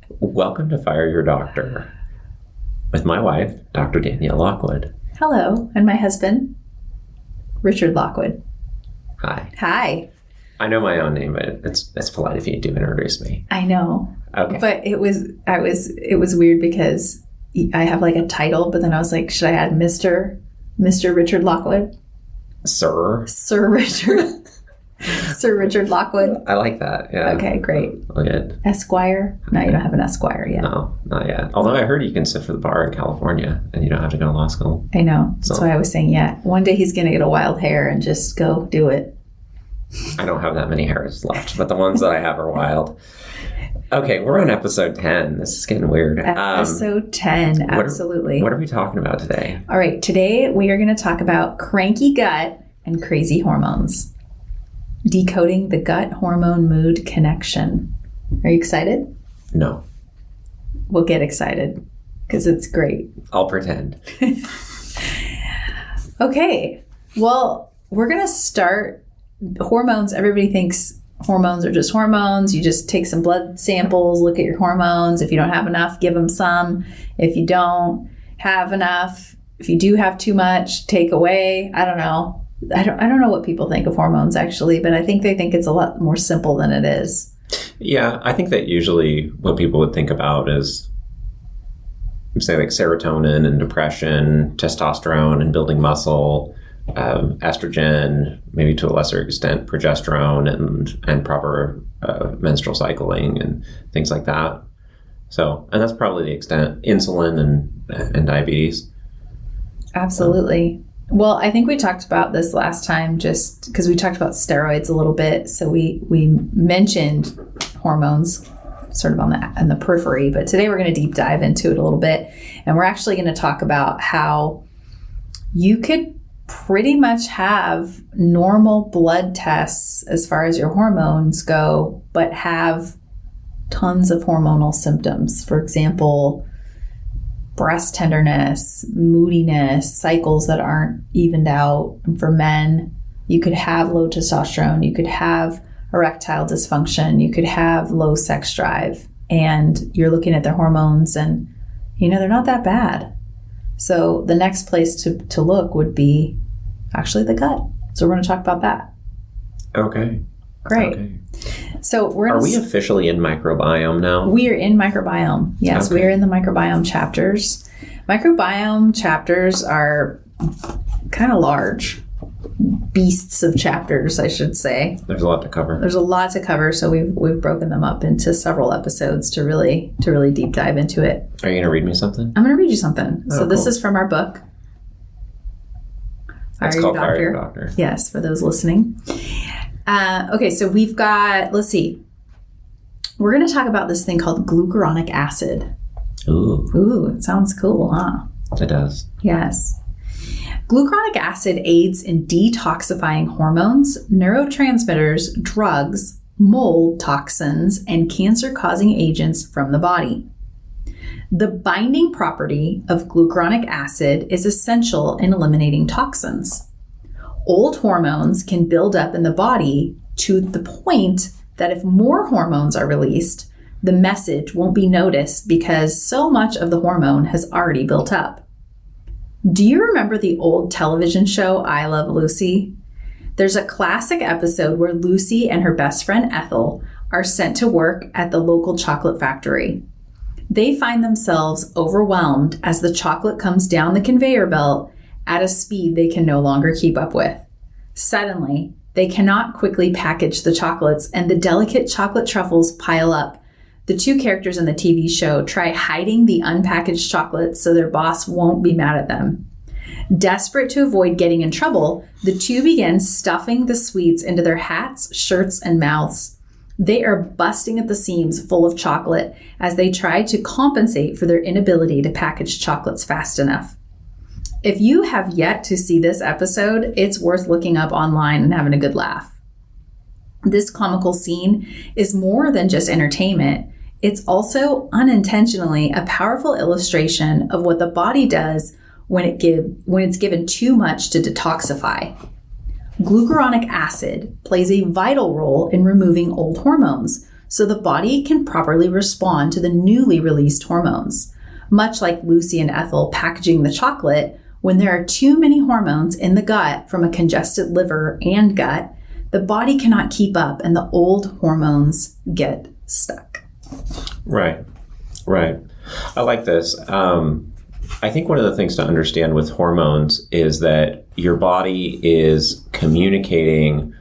Welcome to Fire Your Doctor with my wife, Dr. Danielle Lockwood. Hello, and my husband, Richard Lockwood. Hi. Hi. I know my own name, but it's polite if you do introduce me. I know. Okay. But it was weird because I have like a title, but then I was like, should I add Mr. Richard Lockwood? Sir Richard. Sir Richard Lockwood. I like that. Yeah. Okay, great. Good. Esquire? No, you don't have an Esquire yet. No, not yet. Although I heard you can sit for the bar in California and you don't have to go to law school. I know. That's why I was saying, yeah. One day he's going to get a wild hair and just go do it. I don't have that many hairs left, but the ones that I have are wild. Okay, we're on episode 10. This is getting weird. Episode 10, absolutely. What are we talking about today? All right, today we are going to talk about cranky gut and crazy hormones. Decoding the gut hormone mood connection. Are you excited? No. We'll get excited because it's great. I'll pretend. Okay, well, we're going to start hormones. Everybody thinks hormones are just hormones. You just take some blood samples, look at your hormones. If you don't have enough, give them some. If you don't have enough, if you do have too much, take away. I don't know. I don't know what people think of hormones actually, but I think they think it's a lot more simple than it is. Yeah, I think that usually what people would think about is, say, like serotonin and depression, testosterone and building muscle, estrogen, maybe to a lesser extent, progesterone and proper menstrual cycling and things like that. So, and that's probably the extent. Insulin and diabetes. Absolutely. Well, I think we talked about this last time just because we talked about steroids a little bit. So we mentioned hormones sort of on the periphery, but today we're going to deep dive into it a little bit. And we're actually going to talk about how you could pretty much have normal blood tests as far as your hormones go, but have tons of hormonal symptoms. For example, breast tenderness, moodiness, cycles that aren't evened out. And for men, you could have low testosterone, you could have erectile dysfunction, you could have low sex drive, and you're looking at their hormones and, they're not that bad. So the next place to look would be actually the gut. So we're going to talk about that. Okay. Great. Okay. So Are we officially in microbiome now? We are in microbiome. Yes, okay. We are in the microbiome chapters. Microbiome chapters are kind of large beasts of chapters, I should say. There's a lot to cover. There's a lot to cover, so we've broken them up into several episodes to really deep dive into it. Are you going to read me something? I'm going to read you something. Oh, so this cool. is from our book. It's called Fire Your Doctor. Yes, for those listening. Okay, so we've got, let's see. We're going to talk about this thing called glucuronic acid. Ooh, it sounds cool, huh? It does. Yes. Glucuronic acid aids in detoxifying hormones, neurotransmitters, drugs, mold toxins, and cancer-causing agents from the body. The binding property of glucuronic acid is essential in eliminating toxins. Old hormones can build up in the body to the point that if more hormones are released, the message won't be noticed because so much of the hormone has already built up. Do you remember the old television show I Love Lucy? There's a classic episode where Lucy and her best friend Ethel are sent to work at the local chocolate factory. They find themselves overwhelmed as the chocolate comes down the conveyor belt at a speed they can no longer keep up with. Suddenly, they cannot quickly package the chocolates and the delicate chocolate truffles pile up. The two characters in the TV show try hiding the unpackaged chocolates so their boss won't be mad at them. Desperate to avoid getting in trouble, the two begin stuffing the sweets into their hats, shirts, and mouths. They are busting at the seams full of chocolate as they try to compensate for their inability to package chocolates fast enough. If you have yet to see this episode, it's worth looking up online and having a good laugh. This comical scene is more than just entertainment. It's also unintentionally a powerful illustration of what the body does when it's given too much to detoxify. Glucuronic acid plays a vital role in removing old hormones, so the body can properly respond to the newly released hormones. Much like Lucy and Ethel packaging the chocolate, when there are too many hormones in the gut from a congested liver and gut, the body cannot keep up and the old hormones get stuck. Right. I like this. I think one of the things to understand with hormones is that your body is communicating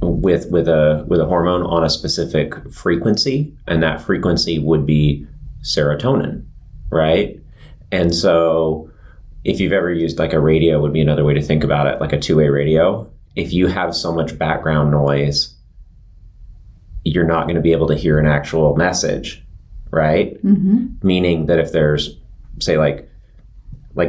with a hormone on a specific frequency, and that frequency would be serotonin, right? And so if you've ever used like a radio would be another way to think about it, like a two-way radio. If you have so much background noise, you're not going to be able to hear an actual message, right? Mm-hmm. Meaning that if there's, say, like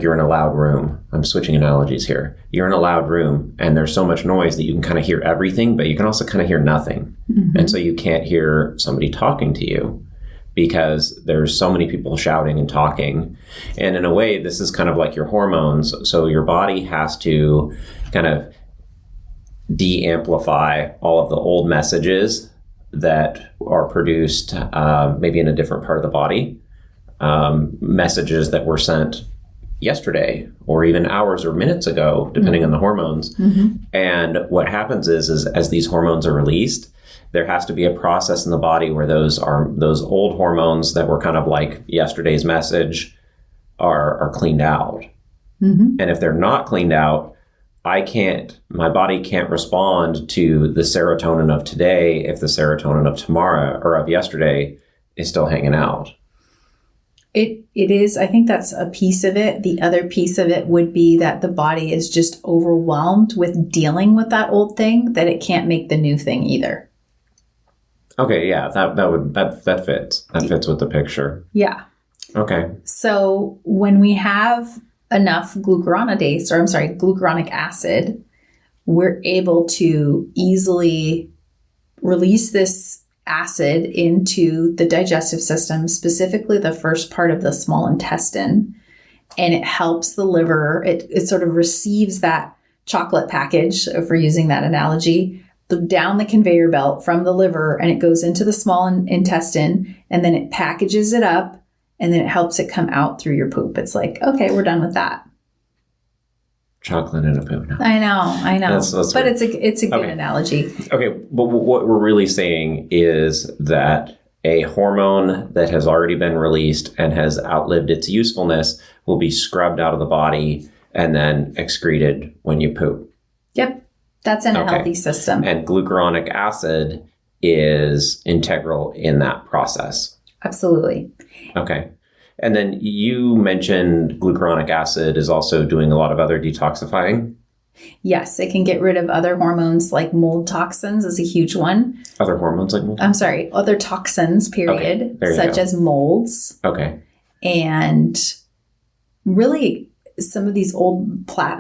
you're in a loud room, I'm switching analogies here. You're in a loud room and there's so much noise that you can kind of hear everything, but you can also kind of hear nothing. Mm-hmm. And so you can't hear somebody talking to you because there's so many people shouting and talking. And in a way, this is kind of like your hormones. So your body has to kind of de-amplify all of the old messages that are produced maybe in a different part of the body, messages that were sent yesterday or even hours or minutes ago, depending on the hormones. Mm-hmm. And what happens is as these hormones are released, there has to be a process in the body where those old hormones that were kind of like yesterday's message are cleaned out. Mm-hmm. And if they're not cleaned out, my body can't respond to the serotonin of today if the serotonin of tomorrow or of yesterday is still hanging out. It is. I think that's a piece of it. The other piece of it would be that the body is just overwhelmed with dealing with that old thing, that it can't make the new thing either. Okay, yeah, that fits. That fits with the picture. Yeah. Okay. So when we have enough glucuronic acid, we're able to easily release this acid into the digestive system, specifically the first part of the small intestine, and it helps the liver. It sort of receives that chocolate package, if we're using that analogy, down the conveyor belt from the liver, and it goes into the small intestine, and then it packages it up, and then it helps it come out through your poop. It's like, okay, we're done with that. Chocolate in a poop. No. I know. That's but weird. it's a good analogy. Okay, but what we're really saying is that a hormone that has already been released and has outlived its usefulness will be scrubbed out of the body and then excreted when you poop. Yep. That's in a healthy system. And glucuronic acid is integral in that process. Absolutely. Okay. And then you mentioned glucuronic acid is also doing a lot of other detoxifying. Yes, it can get rid of other hormones, like mold toxins is a huge one. Other hormones like mold? Other toxins, period, such as molds. Okay. And really some of these old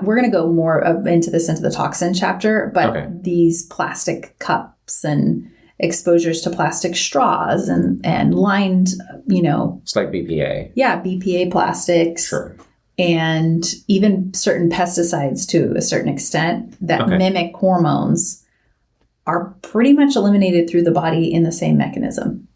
we're going to go more into the toxin chapter, but these plastic cups and exposures to plastic straws and lined, It's like BPA. Yeah, BPA plastics. Sure. And even certain pesticides to a certain extent that mimic hormones are pretty much eliminated through the body in the same mechanism.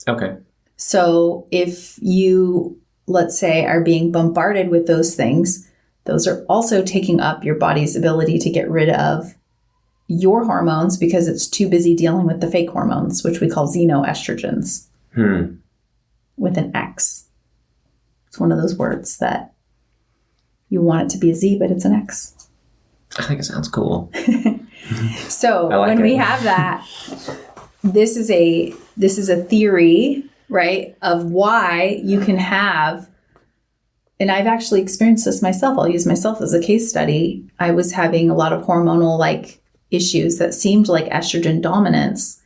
Okay. So if you, let's say, are being bombarded with those things, those are also taking up your body's ability to get rid of your hormones because it's too busy dealing with the fake hormones, which we call xenoestrogens. With an X. It's one of those words that you want it to be a Z, but it's an X. I think it sounds cool. So we have that, this is a theory, right, of why you can have, and I've actually experienced this myself. I'll use myself as a case study. I was having a lot of hormonal issues that seemed like estrogen dominance.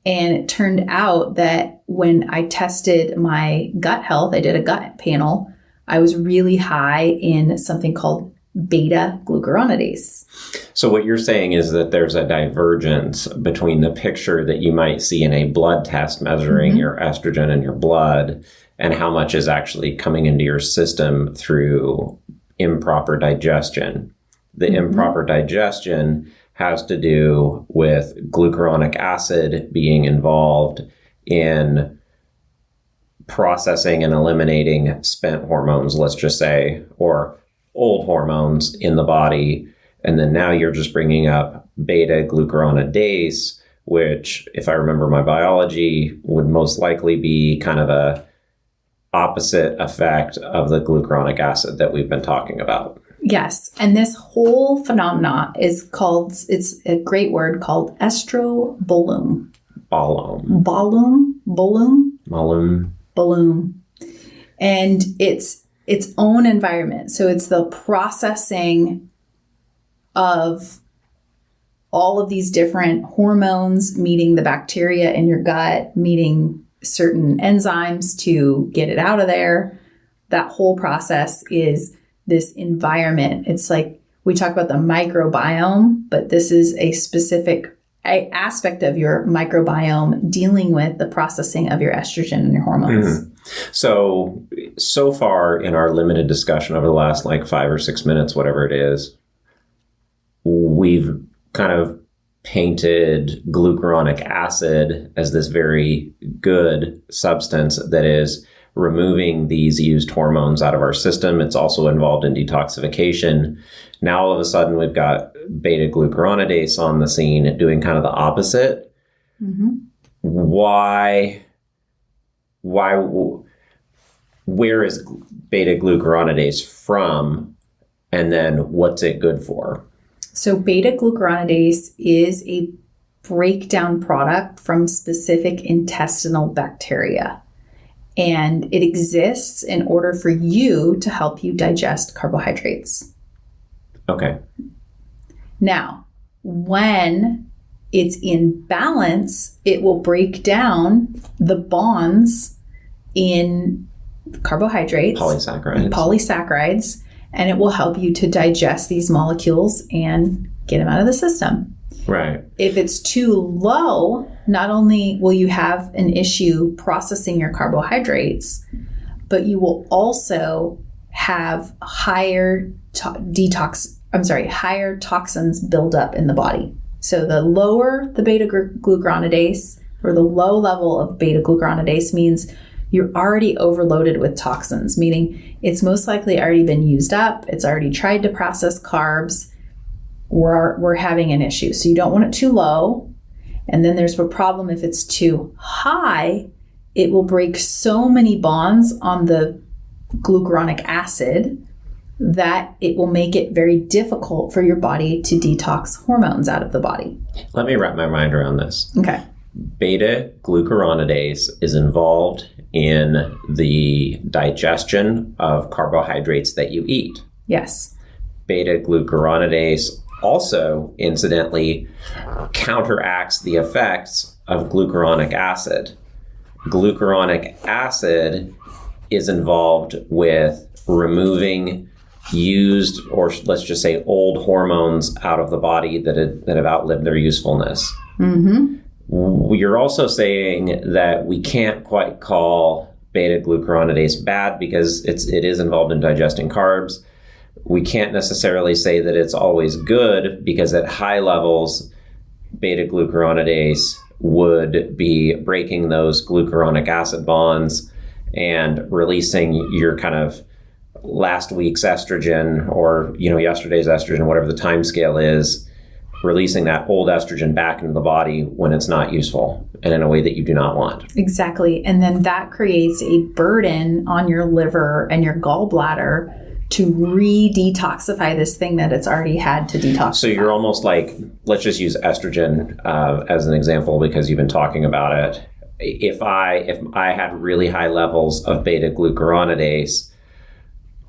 And it turned out that when I tested my gut health, I did a gut panel, I was really high in something called beta glucuronidase. So what you're saying is that there's a divergence between the picture that you might see in a blood test measuring your estrogen in your blood and how much is actually coming into your system through improper digestion. The improper digestion has to do with glucuronic acid being involved in processing and eliminating spent hormones, let's just say, or old hormones in the body. And then now you're just bringing up beta glucuronidase, which, if I remember my biology, would most likely be kind of a opposite effect of the glucuronic acid that we've been talking about. Yes. And this whole phenomena is called, it's a great word called estrobolome. Bolome. And it's its own environment. So it's the processing of all of these different hormones, meeting the bacteria in your gut, meeting certain enzymes to get it out of there. That whole process is this environment. It's like we talk about the microbiome, but this is a specific aspect of your microbiome dealing with the processing of your estrogen and your hormones. Mm-hmm. So far in our limited discussion over the last like 5 or 6 minutes, whatever it is, we've kind of painted glucuronic acid as this very good substance that is removing these used hormones out of our system. It's also involved in detoxification. Now, all of a sudden, we've got beta glucuronidase on the scene doing kind of the opposite. Mm-hmm. Why, where is beta glucuronidase from? And then what's it good for? So beta glucuronidase is a breakdown product from specific intestinal bacteria. And it exists in order for you to help you digest carbohydrates. Okay. Now, when it's in balance, it will break down the bonds in carbohydrates, polysaccharides, and it will help you to digest these molecules and get them out of the system. Right. If it's too low, not only will you have an issue processing your carbohydrates, but you will also have higher toxins build up in the body. So the lower the beta glucuronidase, or the low level of beta glucuronidase, means you're already overloaded with toxins, meaning it's most likely already been used up. It's already tried to process carbs. We're having an issue. So you don't want it too low. And then there's a problem if it's too high. It will break so many bonds on the glucuronic acid that it will make it very difficult for your body to detox hormones out of the body. Let me wrap my mind around this. Okay. Beta glucuronidase is involved in the digestion of carbohydrates that you eat. Yes. Beta glucuronidase also, incidentally, counteracts the effects of glucuronic acid. Glucuronic acid is involved with removing used, or let's just say old hormones out of the body that have outlived their usefulness. Mm-hmm. You're also saying that we can't quite call beta glucuronidase bad because it is involved in digesting carbs. We can't necessarily say that it's always good because at high levels, beta glucuronidase would be breaking those glucuronic acid bonds and releasing your kind of last week's estrogen, or yesterday's estrogen, whatever the time scale is, releasing that old estrogen back into the body when it's not useful and in a way that you do not want. Exactly. And then that creates a burden on your liver and your gallbladder to re-detoxify this thing that it's already had to detoxify. So you're almost like, let's just use estrogen as an example because you've been talking about it. If I had really high levels of beta glucuronidase,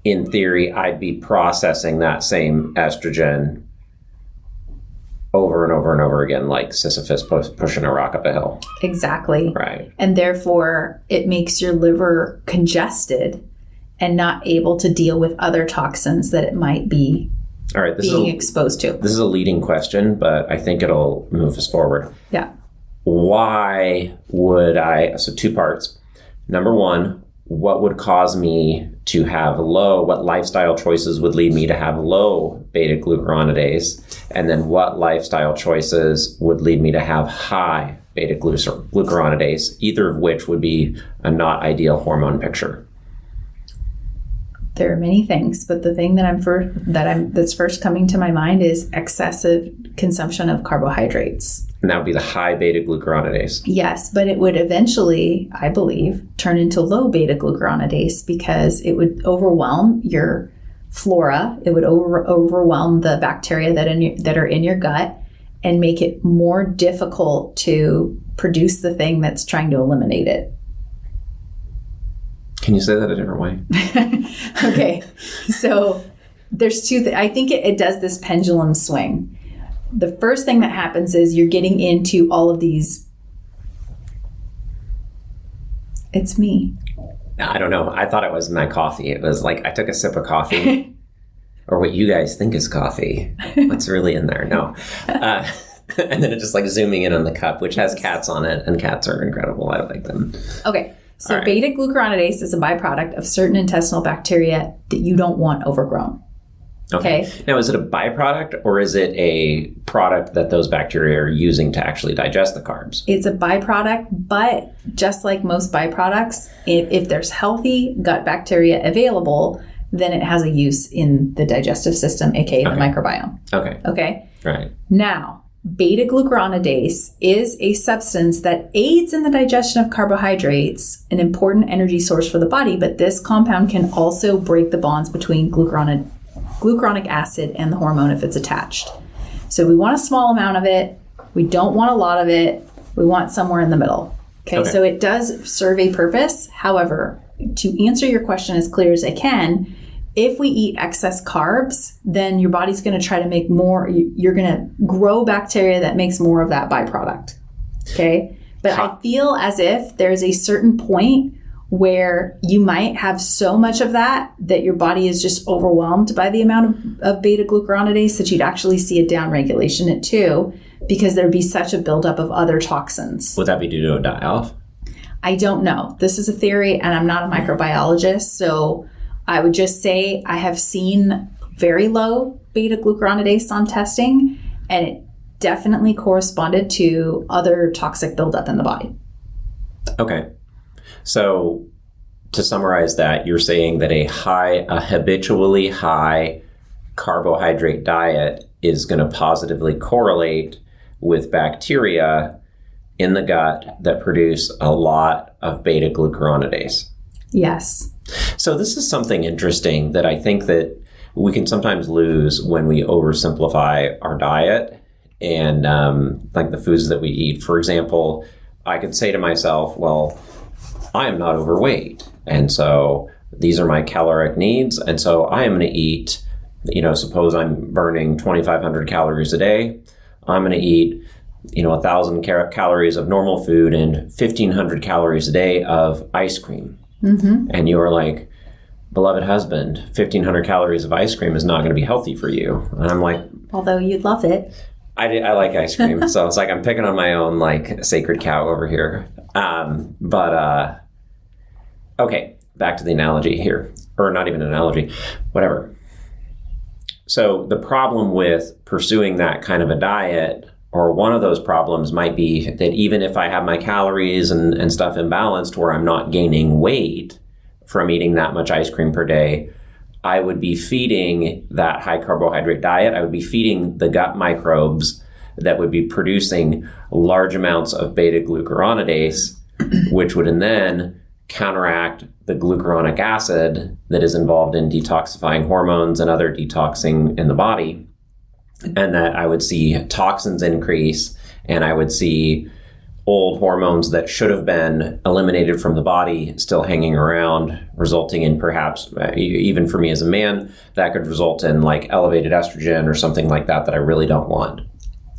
in theory, I'd be processing that same estrogen over and over and over again, like Sisyphus pushing a rock up a hill. Exactly. Right. And therefore, it makes your liver congested and not able to deal with other toxins that it might be All right, being exposed to. This is a leading question, but I think it'll move us forward. Yeah. Why would so 2 parts. Number one, what would cause me to have low, what lifestyle choices would lead me to have low beta glucuronidase, and then what lifestyle choices would lead me to have high beta glucuronidase, either of which would be a not ideal hormone picture. There are many things, but the thing that's first coming to my mind is excessive consumption of carbohydrates. And that would be the high beta glucuronidase. Yes, but it would eventually, I believe, turn into low beta glucuronidase because it would overwhelm your flora. It would overwhelm the bacteria that are in your gut and make it more difficult to produce the thing that's trying to eliminate it. Can you say that a different way? Okay, so there's two. I think it does this pendulum swing. The first thing that happens is you're getting into all of these. It's me. I don't know. I thought it was my coffee. It was like I took a sip of coffee, or what you guys think is coffee. What's really in there? No. And then it's just like zooming in on the cup, which has cats on it, and cats are incredible. I like them. Okay. So All right. Beta glucuronidase is a byproduct of certain intestinal bacteria that you don't want overgrown. Okay. Now, is it a byproduct or is it a product that those bacteria are using to actually digest the carbs? It's a byproduct, but just like most byproducts, if there's healthy gut bacteria available, then it has a use in the digestive system, aka the microbiome. Okay. Okay. Right. Now, beta glucuronidase is a substance that aids in the digestion of carbohydrates, an important energy source for the body, but this compound can also break the bonds between glucuronic acid and the hormone if it's attached. So we want a small amount of it. We don't want a lot of it. We want somewhere in the middle. Okay. So it does serve a purpose. However, to answer your question as clear as I can, if we eat excess carbs, then your body's going to try to make more. You're going to grow bacteria that makes more of that byproduct. Okay. But I feel as if there's a certain point where you might have so much of that your body is just overwhelmed by the amount of beta glucuronidase that you'd actually see a downregulation at 2 because there'd be such a buildup of other toxins. Would that be due to a die-off? I don't know. This is a theory, and I'm not a microbiologist, so I would just say I have seen very low beta glucuronidase on testing, and it definitely corresponded to other toxic buildup in the body. Okay. So to summarize that, you're saying that a habitually high carbohydrate diet is going to positively correlate with bacteria in the gut that produce a lot of beta glucuronidase. Yes. So this is something interesting that I think that we can sometimes lose when we oversimplify our diet and like the foods that we eat. For example, I could say to myself, well, I am not overweight, and so these are my caloric needs, and so I am going to eat, suppose I'm burning 2,500 calories a day, I'm going to eat 1,000 calories of normal food and 1,500 calories a day of ice cream. Mm-hmm. And you are like, beloved husband, 1,500 calories of ice cream is not going to be healthy for you. And I'm like, although you'd love it. I like ice cream. So it's like I'm picking on my own like sacred cow over here. Okay, back to the analogy here. Or not even an analogy, whatever. So the problem with pursuing that kind of a diet, or one of those problems might be that even if I have my calories and stuff imbalanced where I'm not gaining weight from eating that much ice cream per day, I would be feeding that high carbohydrate diet. I would be feeding the gut microbes that would be producing large amounts of beta glucuronidase, which would then counteract the glucuronic acid that is involved in detoxifying hormones and other detoxing in the body. And that I would see toxins increase, and I would see old hormones that should have been eliminated from the body still hanging around, resulting in perhaps, even for me as a man, that could result in like elevated estrogen or something like that I really don't want.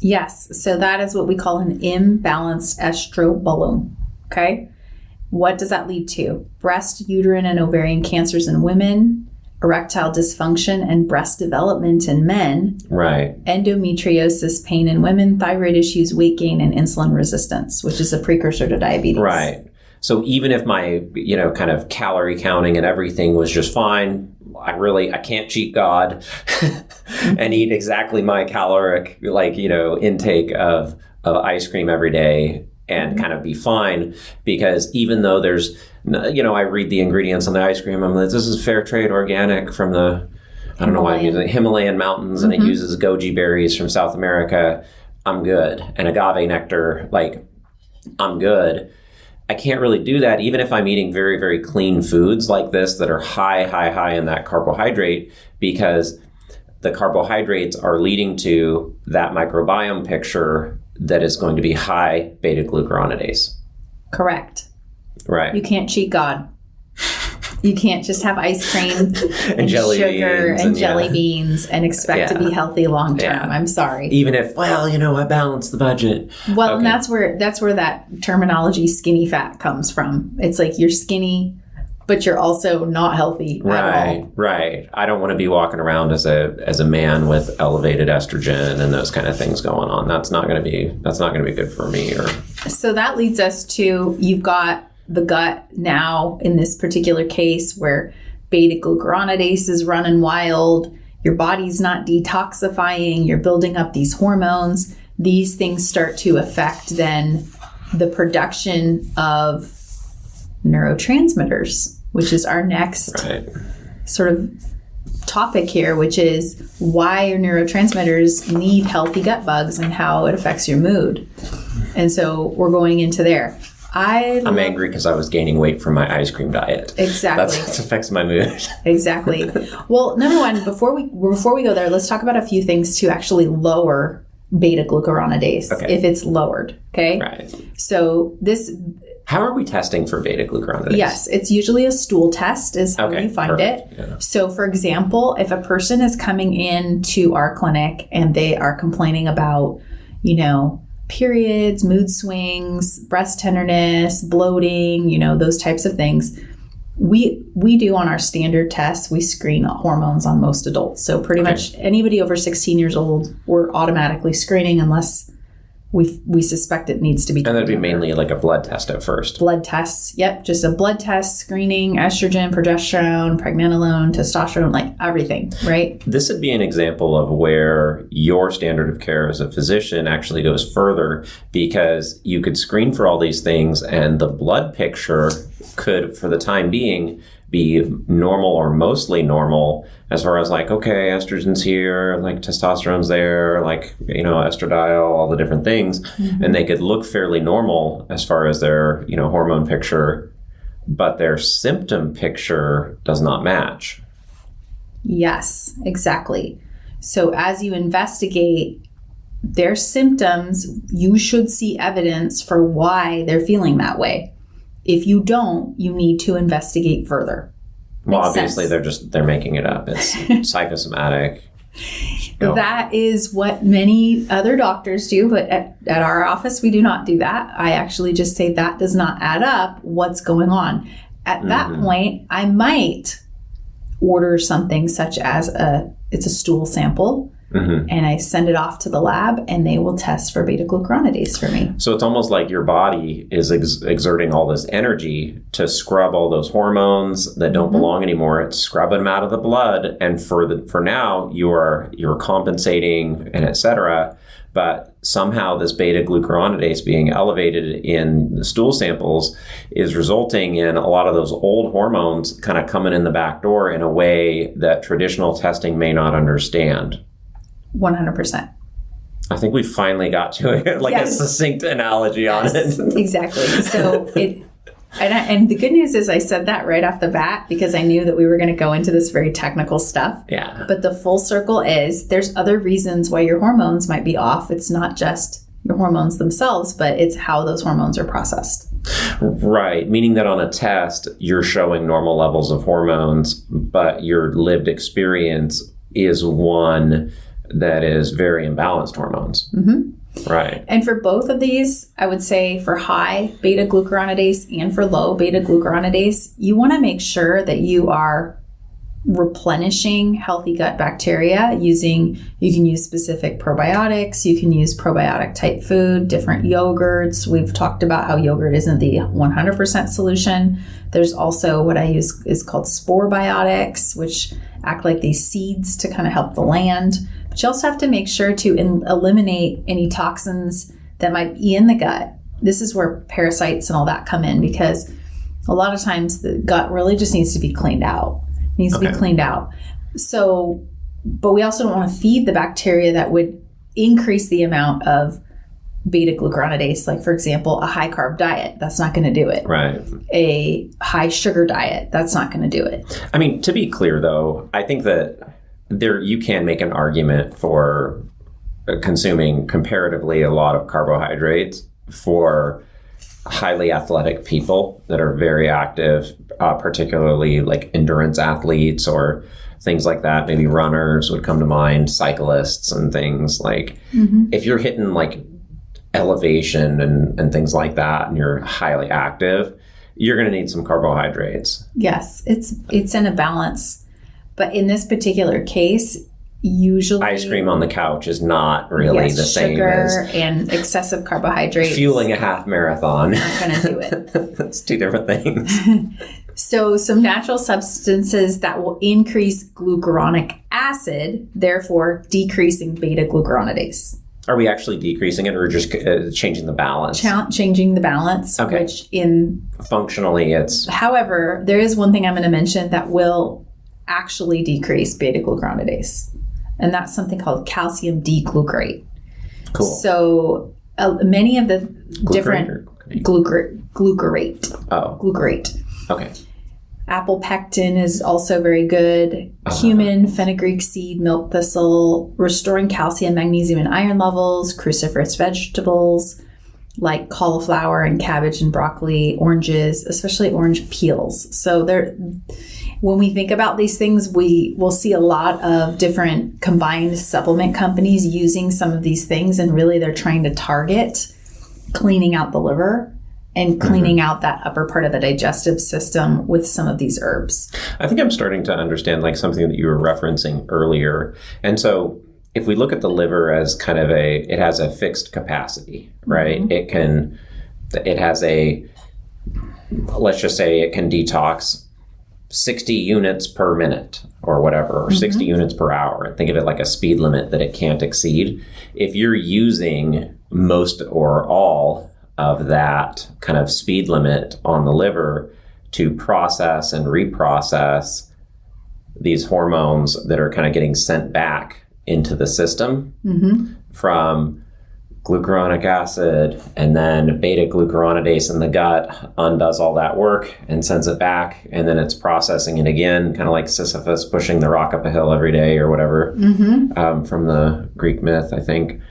Yes. So that is what we call an imbalanced estrobolome. Okay. What does that lead to? Breast, uterine, and ovarian cancers in women, erectile dysfunction and breast development in men, right? Endometriosis, pain in women, thyroid issues, weight gain, and insulin resistance, which is a precursor to diabetes. Right. So even if my, kind of calorie counting and everything was just fine, I can't cheat God and eat exactly my caloric, intake of ice cream every day and kind of be fine. Because even though there's, I read the ingredients on the ice cream, I'm like, this is fair trade organic from the, I don't know why I'm using Himalayan mountains, and it uses goji berries from South America. I'm good. And agave nectar, I'm good. I can't really do that even if I'm eating very, very clean foods like this that are high in that carbohydrate, because the carbohydrates are leading to that microbiome picture that is going to be high beta-glucuronidase. Correct. Right. You can't cheat God. You can't just have ice cream and jelly sugar beans and jelly beans and expect to be healthy long term. Yeah. I'm sorry. Even if, I balance the budget. Well, and that's where that terminology skinny fat comes from. It's like you're skinny, but you're also not healthy at all. Right. I don't want to be walking around as a man with elevated estrogen and those kind of things going on. That's not going to be good for me. So that leads us to, you've got the gut now in this particular case where beta-glucuronidase is running wild. Your body's not detoxifying. You're building up these hormones. These things start to affect then the production of neurotransmitters, which is our next sort of topic here, which is why your neurotransmitters need healthy gut bugs and how it affects your mood. And so we're going into there. I'm angry because I was gaining weight from my ice cream diet. Exactly. That affects my mood. Exactly. Well, number one, before we go there, let's talk about a few things to actually lower beta-glucuronidase if it's lowered. Okay. Right. So how are we testing for beta-glucuronidase? Yes, it's usually a stool test is how you find it. Yeah. So, for example, if a person is coming into our clinic and they are complaining about, periods, mood swings, breast tenderness, bloating, those types of things, we do on our standard tests, we screen hormones on most adults. So pretty much anybody over 16 years old, we're automatically screening unless we suspect it needs to be done. And that'd be mainly like a blood test at first. Blood tests. Yep. Just a blood test screening, estrogen, progesterone, pregnenolone, testosterone, everything, right? This would be an example of where your standard of care as a physician actually goes further, because you could screen for all these things and the blood picture could, for the time being, be normal or mostly normal as far as estrogen's here, testosterone's there, estradiol, all the different things. Mm-hmm. And they could look fairly normal as far as their, hormone picture, but their symptom picture does not match. Yes, exactly. So as you investigate their symptoms, you should see evidence for why they're feeling that way. If you don't, you need to investigate further. Well, obviously they're making it up. It's psychosomatic. That is what many other doctors do, but at our office, we do not do that. I actually just say that does not add up. What's going on? At that point, I might order something such as it's a stool sample. Mm-hmm. And I send it off to the lab and they will test for beta-glucuronidase for me. So it's almost like your body is exerting all this energy to scrub all those hormones that don't belong anymore. It's scrubbing them out of the blood. And for now, you're compensating and et cetera. But somehow this beta-glucuronidase being elevated in the stool samples is resulting in a lot of those old hormones kind of coming in the back door in a way that traditional testing may not understand. 100%. I think we finally got to it, a succinct analogy on it. Exactly. So and the good news is I said that right off the bat because I knew that we were going to go into this very technical stuff. Yeah. But the full circle is there's other reasons why your hormones might be off. It's not just your hormones themselves, but it's how those hormones are processed. Right. Meaning that on a test, you're showing normal levels of hormones, but your lived experience is one that is very imbalanced hormones. Mm-hmm. Right. And for both of these, I would say for high beta-glucuronidase and for low beta-glucuronidase, you want to make sure that you are replenishing healthy gut bacteria you can use specific probiotics, you can use probiotic type food, different yogurts. We've talked about how yogurt isn't the 100% solution. There's also what I use is called spore biotics, which act like these seeds to kind of help the land. But you also have to make sure to eliminate any toxins that might be in the gut. This is where parasites and all that come in, because a lot of times the gut really just needs to be cleaned out. So, but we also don't want to feed the bacteria that would increase the amount of beta-glucuronidase. Like, for example, a high-carb diet, that's not going to do it. Right. A high-sugar diet, that's not going to do it. I mean, to be clear, though, I think that you can make an argument for consuming comparatively a lot of carbohydrates for highly athletic people that are very active, particularly like endurance athletes or things like that. Maybe runners would come to mind, cyclists and things like, if you're hitting like elevation and things like that, and you're highly active, you're going to need some carbohydrates. Yes, it's in a balance. But in this particular case, usually ice cream on the couch is not really the same as sugar and excessive carbohydrates. Fueling a half marathon. Not going to do it. It's two different things. So some natural substances that will increase glucuronic acid, therefore decreasing beta-glucuronidase. Are we actually decreasing it, or just changing the balance? Changing the balance, okay. Which in functionally it's. However, there is one thing I'm going to mention that will actually decrease beta-glucuronidase, and that's something called calcium D-glucarate. Cool. So many of the different glucarate. Oh, glucarate. Okay. Apple pectin is also very good. Cumin, fenugreek seed, milk thistle, restoring calcium, magnesium, and iron levels. Cruciferous vegetables like cauliflower and cabbage and broccoli, oranges, especially orange peels. So when we think about these things, we will see a lot of different combined supplement companies using some of these things, and really they're trying to target cleaning out the liver and cleaning out that upper part of the digestive system with some of these herbs. I think I'm starting to understand like something that you were referencing earlier. And so if we look at the liver as kind of it has a fixed capacity, right? It has let's just say it can detox 60 units per minute or whatever, or 60 units per hour. Think of it like a speed limit that it can't exceed. If you're using most or all of that kind of speed limit on the liver to process and reprocess these hormones that are kind of getting sent back into the system from glucuronic acid, and then beta-glucuronidase in the gut undoes all that work and sends it back, and then it's processing it again, kind of like Sisyphus pushing the rock up a hill every day or whatever, from the Greek myth, I think.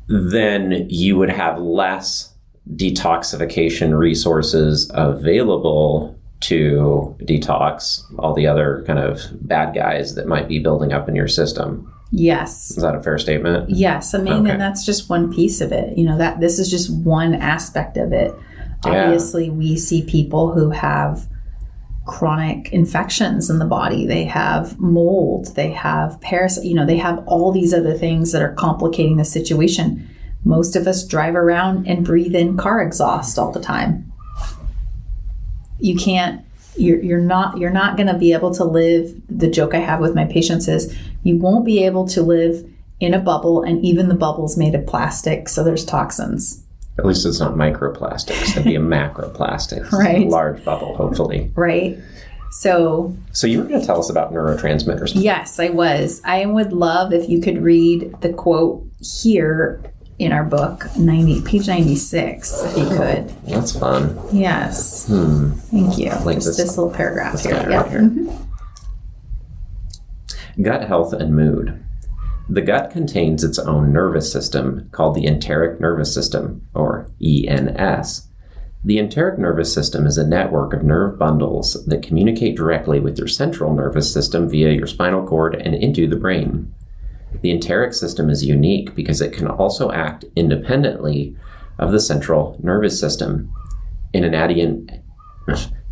Then you would have less detoxification resources available to detox all the other kind of bad guys that might be building up in your system. Yes. Is that a fair statement? Yes. I mean, and that's just one piece of it. That this is just one aspect of it. Obviously, we see people who have chronic infections in the body. They have mold. They have parasites. They have all these other things that are complicating the situation. Most of us drive around and breathe in car exhaust all the time. You can't. You're not going to be able to live. The joke I have with my patients is you won't be able to live in a bubble, and even the bubble's made of plastic, so there's toxins. At least it's not microplastics. It'd be a macroplastic. Right. A large bubble, hopefully. Right. So you were going to tell us about neurotransmitters. Yes, I was. I would love if you could read the quote here in our book, page 96, if you could. That's fun. Yes. Thank you. Like just this little paragraph this here. Guy right here. Gut health and mood. The gut contains its own nervous system called the enteric nervous system, or ENS. The enteric nervous system is a network of nerve bundles that communicate directly with your central nervous system via your spinal cord and into the brain. The enteric system is unique because it can also act independently of the central nervous system. In an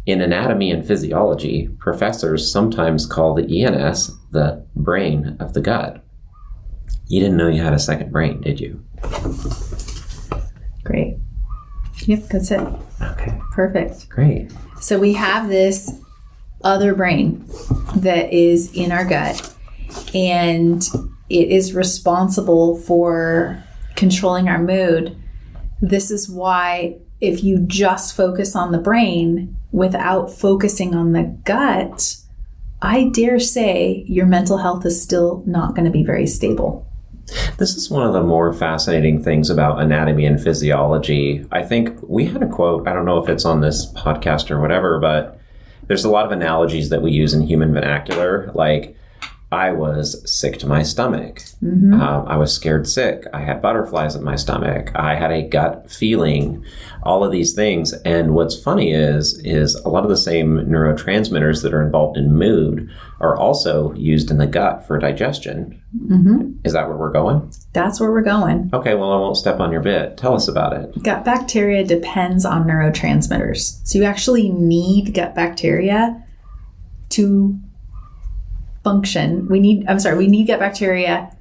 In anatomy and physiology, professors sometimes call the ENS the brain of the gut. You didn't know you had a second brain, did you? Great. Yep, that's it. Okay, Perfect. great. So we have this other brain that is in our gut, and it is responsible for controlling our mood. This is why if you just focus on the brain without focusing on the gut, I dare say your mental health is still not going to be very stable. This is one of the more fascinating things about anatomy and physiology. I think we had a quote, I don't know if it's on this podcast or whatever, but there's a lot of analogies that we use in human vernacular, like I was sick to my stomach. I was scared sick. I had butterflies in my stomach. I had a gut feeling, all of these things. And what's funny is a lot of the same neurotransmitters that are involved in mood are also used in the gut for digestion. Is that where we're going? That's where we're going. Okay, well, I won't step on your bit. Tell us about it. Gut bacteria depends on neurotransmitters. So you actually need gut bacteria to function. We need gut bacteria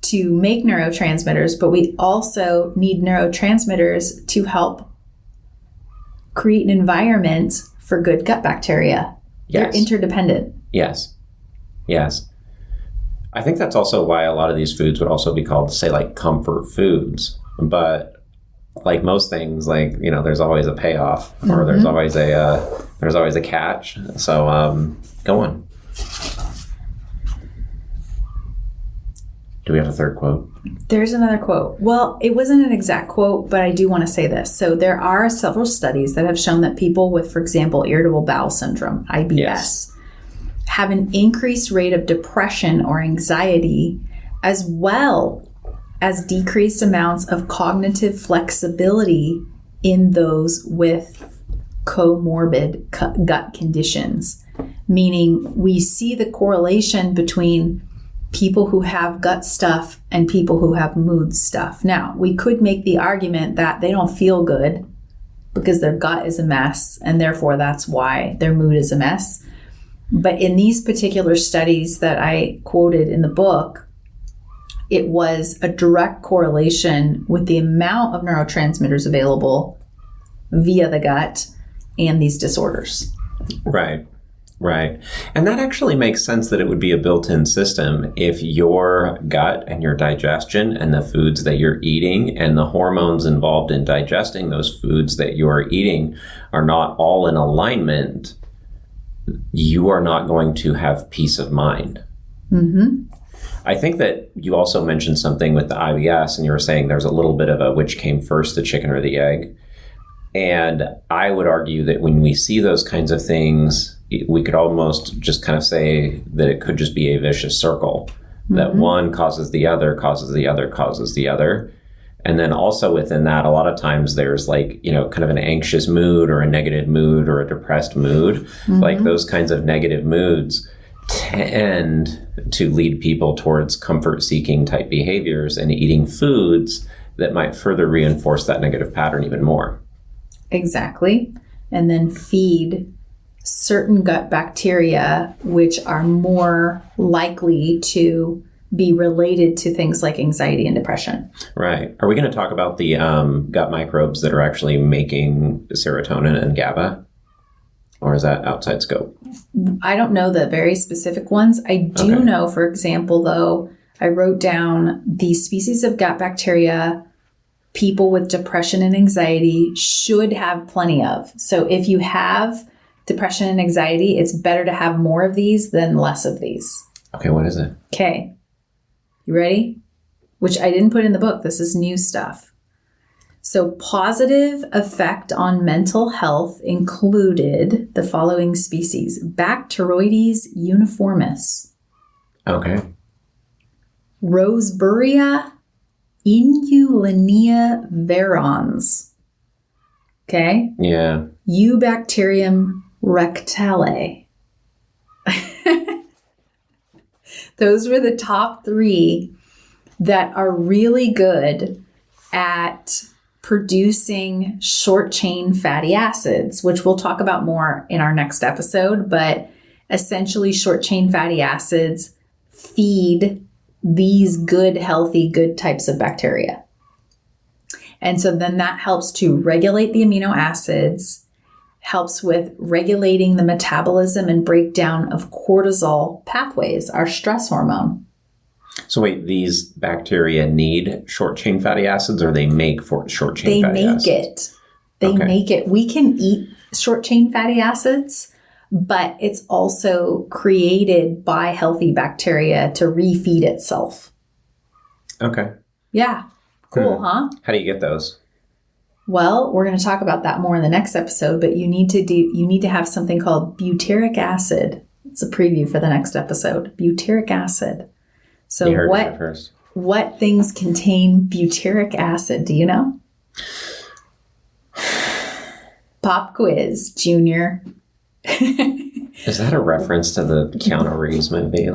to make neurotransmitters, but we also need neurotransmitters to help create an environment for good gut bacteria. Yes. They're interdependent. Yes. I think that's also why a lot of these foods would also be called, say, like comfort foods. But like most things, like, you know, there's always a payoff, or there's always a catch. So go on. Do we have a third quote? There's another quote. Well, it wasn't an exact quote, but I do want to say this. So there are several studies that have shown that people with, for example, irritable bowel syndrome, IBS, have an increased rate of depression or anxiety, as well as decreased amounts of cognitive flexibility in those with comorbid gut conditions. Meaning we see the correlation between people who have gut stuff and people who have mood stuff. Now, we could make the argument that they don't feel good because their gut is a mess, and therefore that's why their mood is a mess. But in these particular studies that I quoted in the book, it was a direct correlation with the amount of neurotransmitters available via the gut and these disorders. Right. And that actually makes sense that it would be a built-in system if your gut and your digestion and the foods that you're eating and the hormones involved in digesting those foods that you are eating are not all in alignment. You are not going to have peace of mind. I think that you also mentioned something with the IBS, and you were saying there's a little bit of a which came first, the chicken or the egg. And I would argue that when we see those kinds of things, we could almost just kind of say that it could just be a vicious circle, that one causes the other, causes the other, causes the other. And then also within that, a lot of times there's like, you know, kind of an anxious mood or a negative mood or a depressed mood. Like those kinds of negative moods tend to lead people towards comfort-seeking type behaviors and eating foods that might further reinforce that negative pattern even more. Exactly. And then feed certain gut bacteria, which are more likely to be related to things like anxiety and depression. Right. Are we going to talk about the gut microbes that are actually making serotonin and GABA? Or is that outside scope? I don't know the very specific ones. I do know, for example, though, I wrote down the species of gut bacteria people with depression and anxiety should have plenty of. So if you have depression and anxiety, it's better to have more of these than less of these. Okay, what is it? Okay. You ready? Which I didn't put in the book. This is new stuff. So positive effect on mental health included the following species: Bacteroides uniformis, Okay. Roseburia inulina verans. Okay. Yeah. Eubacterium rectale. Those were the top 3 that are really good at producing short chain fatty acids, which we'll talk about more in our next episode. But essentially, short chain fatty acids feed these good, healthy, good types of bacteria. And so then that helps to regulate the amino acids, helps with regulating the metabolism and breakdown of cortisol pathways, our stress hormone. So wait, these bacteria need short chain fatty acids, or they make short chain fatty acids? They make it. We can eat short chain fatty acids, but it's also created by healthy bacteria to refeed itself. Okay. Yeah. Cool, huh? How do you get those? Well, we're going to talk about that more in the next episode, but you need to have something called butyric acid. It's a preview for the next episode. Butyric acid. So what things contain butyric acid? Do you know? Pop quiz, Junior. Is that a reference to the Keanu Reeves movie?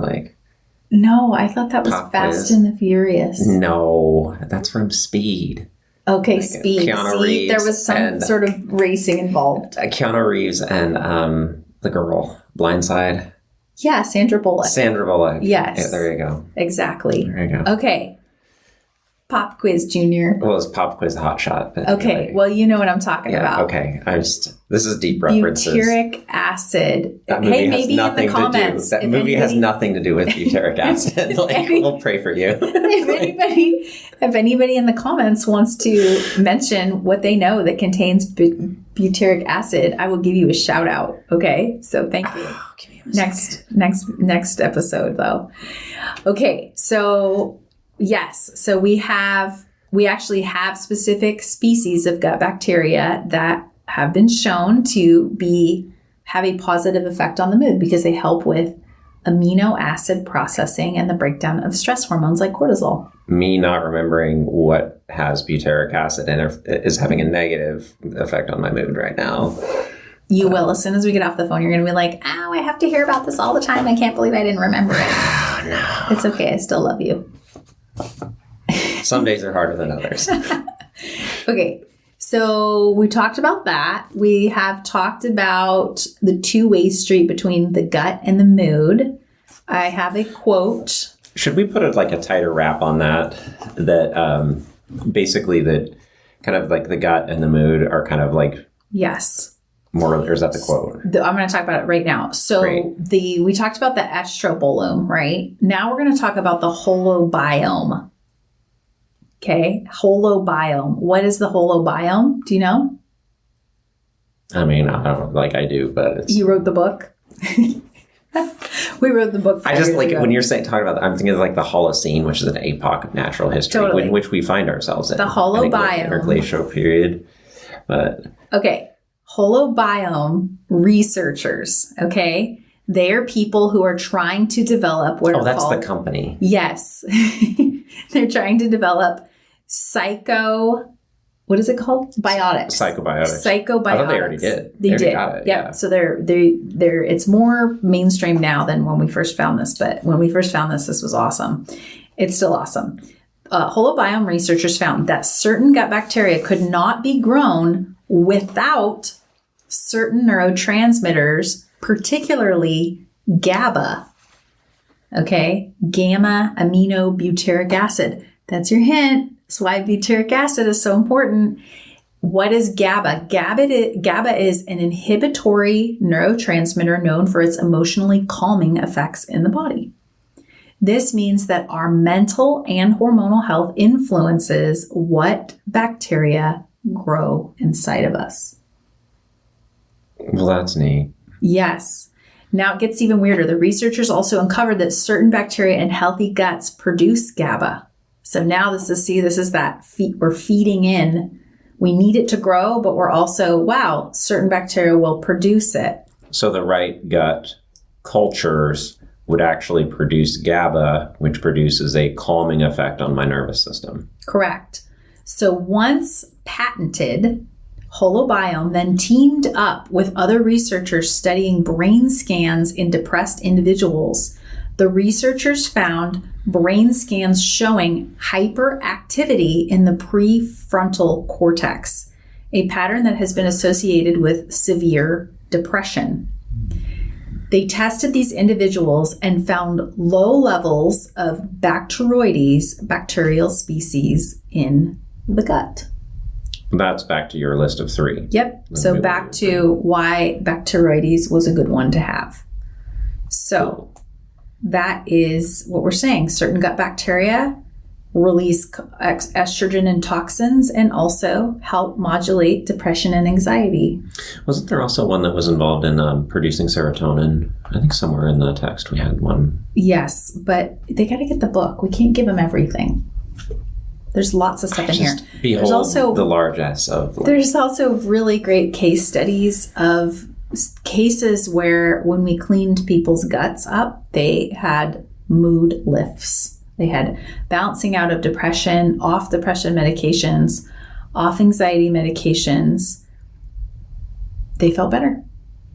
No, I thought that was Pop Fast quiz? and the Furious. No, that's from Speed. Okay, Speed. Keanu Reeves there was some sort of racing involved. Keanu Reeves and the girl, Blindside. Yeah, Sandra Bullock. Sandra Bullock. Yes. Yeah, there you go. Exactly. There you go. Okay. Pop quiz, Junior. Well, it's Pop Quiz Hot Shot. But Okay, anyway. well, you know what I'm talking about. Okay. This is deep references. Butyric acid. That movie Hey, has maybe in the nothing to do. comments. That if movie has anybody- nothing to do with butyric acid. We'll pray for you. if anybody in the comments wants to mention what they know that contains butyric acid, I will give you a shout out. Okay, so thank you. Next episode though. Okay, so yes, so we actually have specific species of gut bacteria that have been shown to have a positive effect on the mood because they help with amino acid processing and the breakdown of stress hormones like cortisol. Me not remembering what has butyric acid in it is having a negative effect on my mood right now. You will. As soon as we get off the phone, you're going to be like, "Oh, I have to hear about this all the time. I can't believe I didn't remember it." Oh, no. It's okay. I still love you. Some days are harder than others. Okay. So we talked about that. We have talked about the two-way street between the gut and the mood. I have a quote. Should we put a tighter wrap on that? That basically that kind of like the gut and the mood are kind of like Yes. more, or is that the quote? I'm going to talk about it right now. So Great. we talked about the estrobolome, right? Now we're going to talk about the holobiome. Okay, holobiome. What is the holobiome? Do you know? I mean, I don't I do, but it's... You wrote the book? We wrote the book. I just when you're talking about that, I'm thinking of the Holocene, which is an epoch of natural history Totally. in which we find ourselves in. The holobiome. Interglacial period. But Okay, holobiome researchers, okay? They are people who are trying to develop what are that's called... the company. Yes. They're trying to develop what is it called? Biotics. Psychobiotics. Psychobiotics. I thought they already did. They did. Got it. Yep. Yeah. So they're it's more mainstream now than when we first found this, but when we first found this was awesome. It's still awesome. Holobiome researchers found that certain gut bacteria could not be grown without certain neurotransmitters, particularly GABA. Okay, gamma aminobutyric acid. That's your hint. That's why butyric acid is so important. What is GABA? GABA is an inhibitory neurotransmitter known for its emotionally calming effects in the body. This means that our mental and hormonal health influences what bacteria grow inside of us. Well, that's neat. Yes. Now it gets even weirder. The researchers also uncovered that certain bacteria in healthy guts produce GABA. So now this is that we're feeding in. We need it to grow, but we're also, certain bacteria will produce it. So the right gut cultures would actually produce GABA, which produces a calming effect on my nervous system. Correct. So once patented, Holobiome then teamed up with other researchers studying brain scans in depressed individuals The researchers found brain scans showing hyperactivity in the prefrontal cortex, a pattern that has been associated with severe depression. They tested these individuals and found low levels of Bacteroides, bacterial species, in the gut. That's back to your list of 3. Yep. So back to why Bacteroides was a good one to have. So that is what we're saying. Certain gut bacteria release estrogen and toxins and also help modulate depression and anxiety. Wasn't there also one that was involved in producing serotonin? I think somewhere in the text we had one. Yes, but they got to get the book. We can't give them everything. There's lots of stuff in here. Behold there's also the largesse of... There's also really great case studies of cases where when we cleaned people's guts up, they had mood lifts. They had bouncing out of depression, off depression medications, off anxiety medications. They felt better.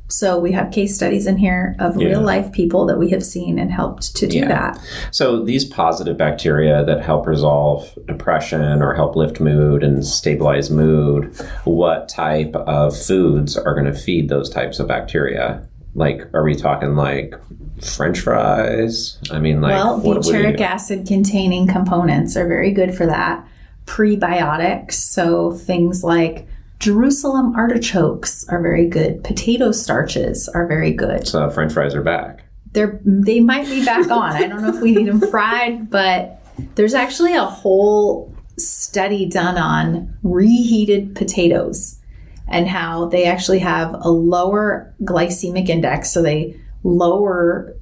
So we have case studies in here of real life people that we have seen and helped to do that. So these positive bacteria that help resolve depression or help lift mood and stabilize mood, what type of foods are going to feed those types of bacteria? Like, are we talking like French fries? I mean, like... Well, butyric acid containing components are very good for that. Prebiotics, so things like Jerusalem artichokes are very good. Potato starches are very good. So French fries are back. They might be back on. I don't know if we need them fried, but there's actually a whole study done on reheated potatoes and how they actually have a lower glycemic index. So they lower,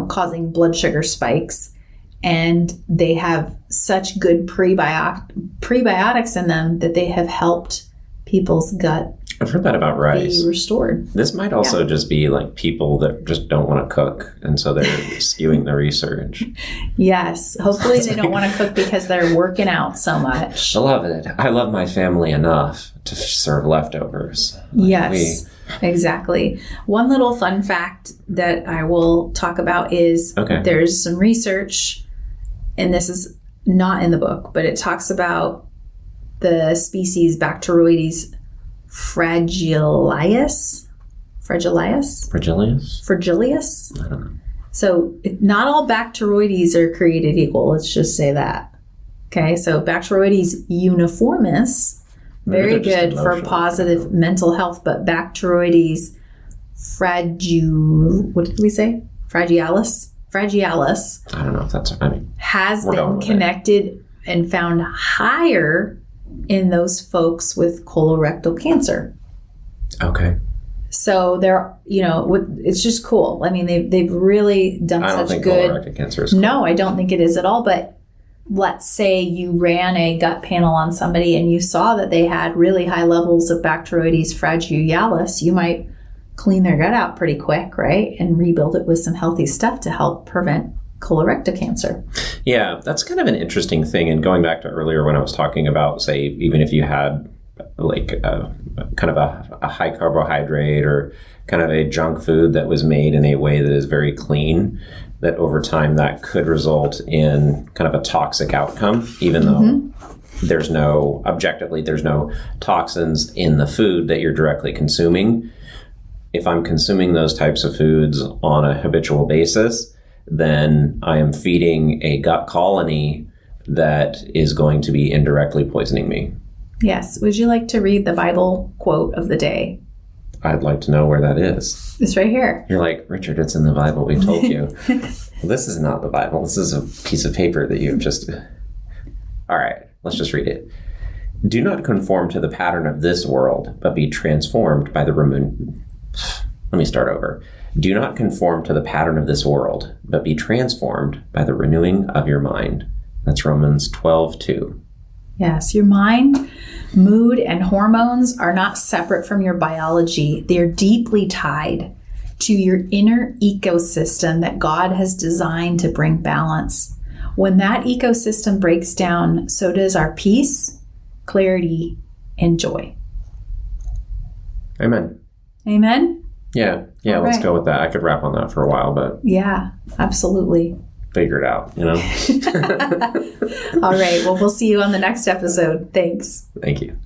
causing blood sugar spikes. And they have such good prebiotics in them that they have helped people's gut I've heard that about rice. be restored. This might also just be like people that just don't want to cook, and so they're skewing the research. Yes. Hopefully they don't want to cook because they're working out so much. I love it. I love my family enough to serve leftovers. Yes, exactly. One little fun fact that I will talk about is there's some research, and this is not in the book, but it talks about the species Bacteroides fragilis. Fragilius? I don't know. So not all Bacteroides are created equal. Let's just say that. Okay, so Bacteroides uniformis, very good for positive mental health, but Bacteroides what did we say? Fragialis? I don't know if that's, has been connected and found higher in those folks with colorectal cancer. Okay. So they're, it's just cool. I mean, they've really done such good. I don't think colorectal cancer is cool. No, I don't think it is at all. But let's say you ran a gut panel on somebody and you saw that they had really high levels of Bacteroides fragialis, you might clean their gut out pretty quick, right? And rebuild it with some healthy stuff to help prevent colorectal cancer. Yeah, that's kind of an interesting thing. And going back to earlier when I was talking about, say, even if you had like kind of a high carbohydrate or kind of a junk food that was made in a way that is very clean, that over time that could result in kind of a toxic outcome, even though there's no toxins in the food that you're directly consuming. If I'm consuming those types of foods on a habitual basis, then I am feeding a gut colony that is going to be indirectly poisoning me. Yes. Would you like to read the Bible quote of the day? I'd like to know where that is. It's right here. You're like, Richard, it's in the Bible. We told you. Well, this is not the Bible. This is a piece of paper that you've just... All right, let's just read it. Do not conform to the pattern of this world, but be transformed by the Let me start over. Do not conform to the pattern of this world, but be transformed by the renewing of your mind. That's Romans 12:2. Yes, your mind, mood, and hormones are not separate from your biology. They're deeply tied to your inner ecosystem that God has designed to bring balance. When that ecosystem breaks down, so does our peace, clarity, and joy. Amen. Amen. Yeah, All let's right. go with that. I could rap on that for a while, but Yeah, absolutely. figure it out, you know? All right. Well, we'll see you on the next episode. Thanks. Thank you.